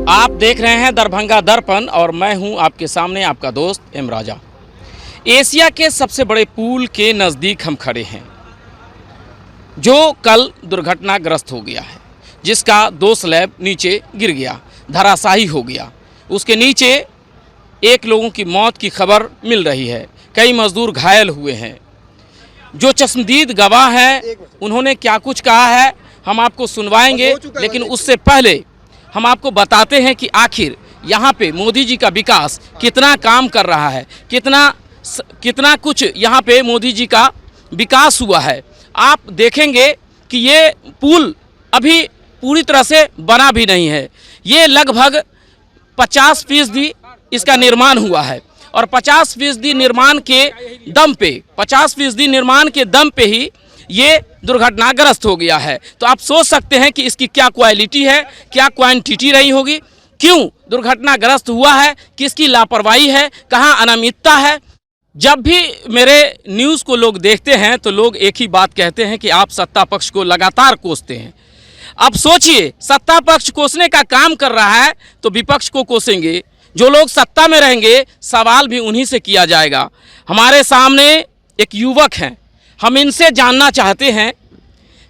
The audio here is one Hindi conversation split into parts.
आप देख रहे हैं दरभंगा दर्पण और मैं हूं आपके सामने आपका दोस्त एम राजा। एशिया के सबसे बड़े पुल के नज़दीक हम खड़े हैं जो कल दुर्घटनाग्रस्त हो गया है, जिसका 2 स्लैब नीचे गिर गया, धराशायी हो गया। उसके नीचे एक लोगों की मौत की खबर मिल रही है, कई मजदूर घायल हुए हैं। जो चश्मदीद गवाह हैं उन्होंने क्या कुछ कहा है हम आपको सुनवाएंगे, लेकिन उससे पहले हम आपको बताते हैं कि आखिर यहाँ पे मोदी जी का विकास कितना काम कर रहा है, कितना कुछ यहाँ पे मोदी जी का विकास हुआ है। आप देखेंगे कि ये पुल अभी पूरी तरह से बना भी नहीं है। ये लगभग 50% इसका निर्माण हुआ है और 50% निर्माण के दम पे ही ये दुर्घटनाग्रस्त हो गया है। तो आप सोच सकते हैं कि इसकी क्या क्वालिटी है, क्या क्वांटिटी रही होगी, क्यों दुर्घटनाग्रस्त हुआ है, किसकी लापरवाही है, कहाँ अनियमितता है। जब भी मेरे न्यूज़ को लोग देखते हैं तो लोग एक ही बात कहते हैं कि आप सत्ता पक्ष को लगातार कोसते हैं। अब सोचिए, सत्ता पक्ष कोसने का काम कर रहा है तो विपक्ष को कोसेंगे। जो लोग सत्ता में रहेंगे सवाल भी उन्हीं से किया जाएगा। हमारे सामने एक युवक हैं, हम इनसे जानना चाहते हैं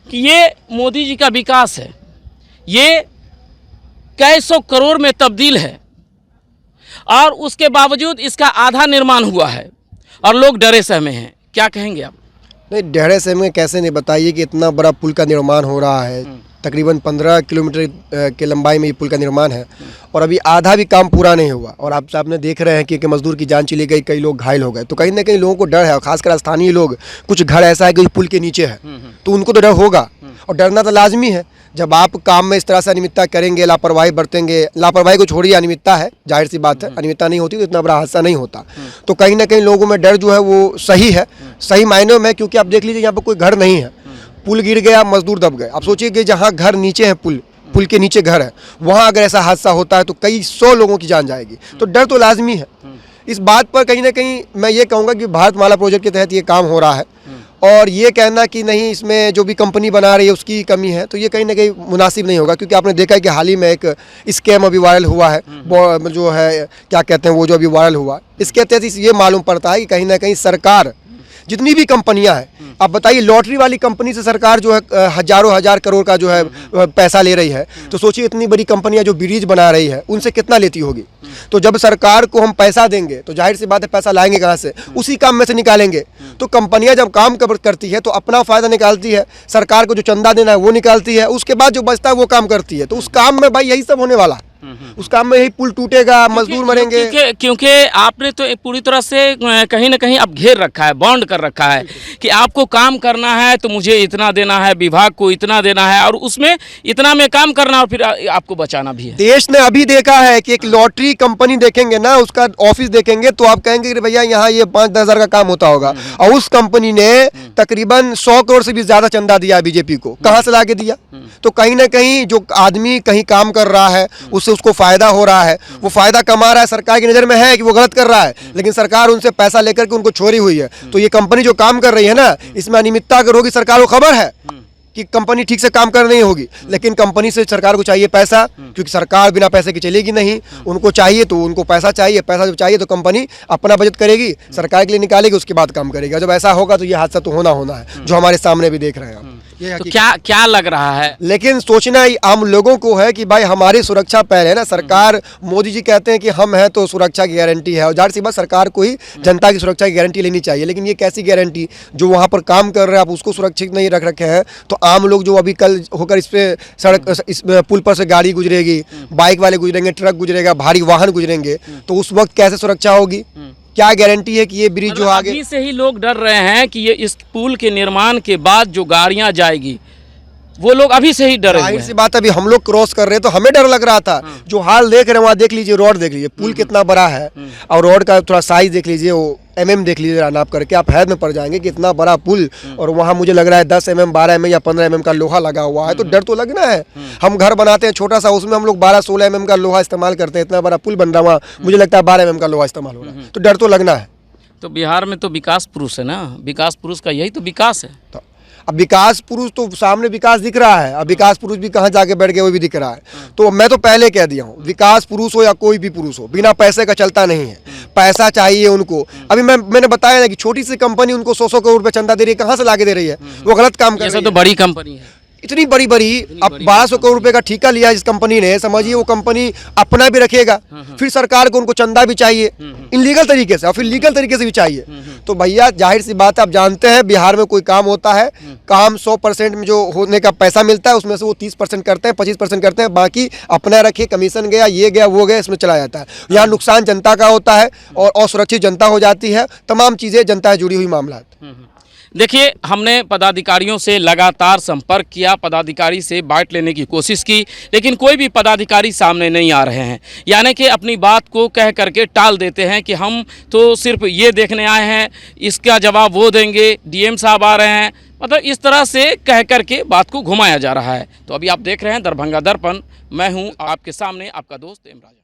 कि ये मोदी जी का विकास है, ये कई सौ करोड़ में तब्दील है और उसके बावजूद इसका आधा निर्माण हुआ है और लोग डरे सहमे हैं। क्या कहेंगे आप? नहीं, डरे सहमे कैसे नहीं, बताइए कि इतना बड़ा पुल का निर्माण हो रहा है, तकरीबन 15 किलोमीटर के लंबाई में ये पुल का निर्माण है और अभी आधा भी काम पूरा नहीं हुआ। और आप सामने देख रहे हैं कि मजदूर की जान चली गई, कई लोग घायल हो गए। तो कहीं ना कहीं लोगों को डर है, खासकर स्थानीय लोग, कुछ घर ऐसा है कि पुल के नीचे है तो उनको तो डर होगा और डरना तो लाजमी है। जब आप काम में इस तरह से अनियमितता करेंगे, लापरवाही बरतेंगे, लापरवाही को छोड़िए, अनियमितता है, जाहिर सी बात है, अनियमितता नहीं होती तो इतना बड़ा हादसा नहीं होता। तो कहीं ना कहीं लोगों में डर जो है वो सही है, सही मायनों में, क्योंकि आप देख लीजिए यहाँ पर कोई घर नहीं है, पुल गिर गया, मजदूर दब गए। आप सोचिए कि जहाँ घर नीचे है, पुल के नीचे घर है, वहाँ अगर ऐसा हादसा होता है तो कई 100 लोगों की जान जाएगी। तो डर तो लाजमी है। इस बात पर कहीं ना कहीं मैं ये कहूँगा कि भारतमाला प्रोजेक्ट के तहत ये काम हो रहा है और ये कहना कि नहीं इसमें जो भी कंपनी बना रही है उसकी कमी है, तो ये कहीं ना कहीं मुनासिब नहीं होगा। क्योंकि आपने देखा है कि हाल ही में एक स्कैम अभी वायरल हुआ है, जो है क्या कहते हैं वो जो अभी वायरल हुआ, इसके तहत ये मालूम पड़ता है कि कहीं ना कहीं सरकार, जितनी भी कंपनियां हैं, आप बताइए, लॉटरी वाली कंपनी से सरकार जो है हजारों हजार करोड़ का जो है पैसा ले रही है। तो सोचिए इतनी बड़ी कंपनियां जो ब्रिज बना रही है उनसे कितना लेती होगी। तो जब सरकार को हम पैसा देंगे तो जाहिर सी बात है पैसा लाएंगे कहाँ से, उसी काम में से निकालेंगे। तो कंपनियां जब काम करती है तो अपना फ़ायदा निकालती है, सरकार को जो चंदा देना है वो निकालती है, उसके बाद जो बचता है वो काम करती है। तो उस काम में भाई यही सब होने वाला है, उस काम में यही पुल टूटेगा, मजदूर मरेंगे। क्योंकि आपने तो पूरी तरह से कहीं ना कहीं अब घेर रखा है, बॉन्ड कर रखा है कि आपको काम करना है तो मुझे इतना देना है, विभाग को इतना देना है और उसमें इतना में काम करना और फिर आपको बचाना भी है। देश ने अभी देखा है कि एक लॉटरी कंपनी देखेंगे ना, उसका ऑफिस देखेंगे तो आप कहेंगे कि भैया यहाँ ये 5-10 हज़ार का काम होता होगा, और उस कंपनी ने तकरीबन 100 करोड़ से भी ज्यादा चंदा दिया बीजेपी को। कहाँ से लाके दिया? तो कहीं ना कहीं जो आदमी कहीं काम कर रहा है उससे उसको फायदा हो रहा है, वो फायदा कमा रहा है, सरकार की नज़र में है कि वो गलत कर रहा है, लेकिन सरकार उनसे पैसा लेकर के उनको छोड़ी हुई है। तो ये कंपनी जो काम कर रही है ना, इसमें अनियमितता अगर होगी, सरकार को खबर है कि कंपनी ठीक से काम कर नहीं होगी, लेकिन कंपनी से सरकार को चाहिए पैसा, क्योंकि सरकार बिना पैसे की चलेगी नहीं। उनको चाहिए तो उनको पैसा चाहिए, पैसा जब चाहिए तो कंपनी अपना बजट करेगी, सरकार के लिए निकालेगी, उसके बाद काम करेगी। जब ऐसा होगा तो ये हादसा तो होना है, जो हमारे सामने भी देख रहे हैं आप। तो क्या लग रहा है? लेकिन सोचना ही आम लोगों को है कि भाई हमारी सुरक्षा पहले है ना। सरकार, मोदी जी कहते हैं कि हम हैं तो सुरक्षा की गारंटी है, और जाहिर सी बात सरकार को ही जनता की सुरक्षा की गारंटी लेनी चाहिए। लेकिन ये कैसी गारंटी, जो वहाँ पर काम कर रहे हैं आप उसको सुरक्षित नहीं रख रखे हैं, तो आम लोग जो अभी कल होकर इस पे सड़क, इस पुल पर से गाड़ी गुजरेगी, बाइक वाले गुजरेंगे, ट्रक गुजरेगा, भारी वाहन गुजरेंगे, तो उस वक्त कैसे सुरक्षा होगी? क्या गारंटी है कि ये ब्रिज जो आगे? अभी से ही लोग डर रहे हैं कि ये इस पुल के निर्माण के बाद जो गाड़ियां जाएगी वो लोग अभी से ही डरे हुए हैं। जाहिर सी बात, अभी हम लोग क्रॉस कर रहे हैं तो हमें डर लग रहा था। जो हाल देख रहे हैं वहाँ देख लीजिए, रोड देख लीजिए, पुल कितना बड़ा है, और रोड का थोड़ा साइज देख लीजिए, वो देख लीजिए नाप करके, आप हैरान में पड़ जाएंगे कि इतना बड़ा पुल, और वहाँ मुझे लग रहा है 10 12 या 15 का लोहा लगा हुआ है। तो डर तो लगना है। हम घर बनाते हैं छोटा सा, उसमें हम लोग 12-16 का लोहा इस्तेमाल करते हैं, इतना बड़ा पुल बन रहा है, मुझे लगता है 12 का लोहा इस्तेमाल हो रहा है, तो डर तो लगना है। तो बिहार में तो विकास पुरुष है ना, विकास पुरुष का यही तो विकास है। तो अब विकास पुरुष तो सामने विकास दिख रहा है, अब विकास पुरुष भी कहाँ जाके बैठ गए वो भी दिख रहा है। तो मैं तो पहले कह दिया हूँ, विकास पुरुष हो या कोई भी पुरुष हो, बिना पैसे का चलता नहीं है। पैसा चाहिए उनको। अभी मैंने बताया ना कि छोटी सी कंपनी उनको 100 करोड़ रुपए चंदा दे रही है, कहाँ से लाके दे रही है? वो गलत काम कर रही जैसे है। तो बड़ी कंपनी है। इतनी बड़ी बड़ी अब 1200 करोड़ रुपए का ठेका लिया इस कंपनी ने, समझिए वो कंपनी अपना भी रखेगा, फिर सरकार को उनको चंदा भी चाहिए इनलीगल तरीके से और फिर लीगल तरीके से भी चाहिए। तो भैया जाहिर सी बात है, आप जानते हैं बिहार में कोई काम होता है, काम 100% में जो होने का पैसा मिलता है उसमें से वो 30% करते हैं, 25% करते हैं, बाकी अपना रखे, कमीशन गया, ये गया, वो गया, इसमें चला जाता है। यहाँ नुकसान जनता का होता है और असुरक्षित जनता हो जाती है, तमाम चीज़ें जनता से जुड़ी हुई मामला। देखिए, हमने पदाधिकारियों से लगातार संपर्क किया, पदाधिकारी से बाइट लेने की कोशिश की, लेकिन कोई भी पदाधिकारी सामने नहीं आ रहे हैं। यानी कि अपनी बात को कह करके टाल देते हैं कि हम तो सिर्फ ये देखने आए हैं, इसका जवाब वो देंगे, डीएम साहब आ रहे हैं, मतलब इस तरह से कह करके बात को घुमाया जा रहा है। तो अभी आप देख रहे हैं दरभंगा दर्पण, मैं हूँ आपके सामने आपका दोस्त एम राजा।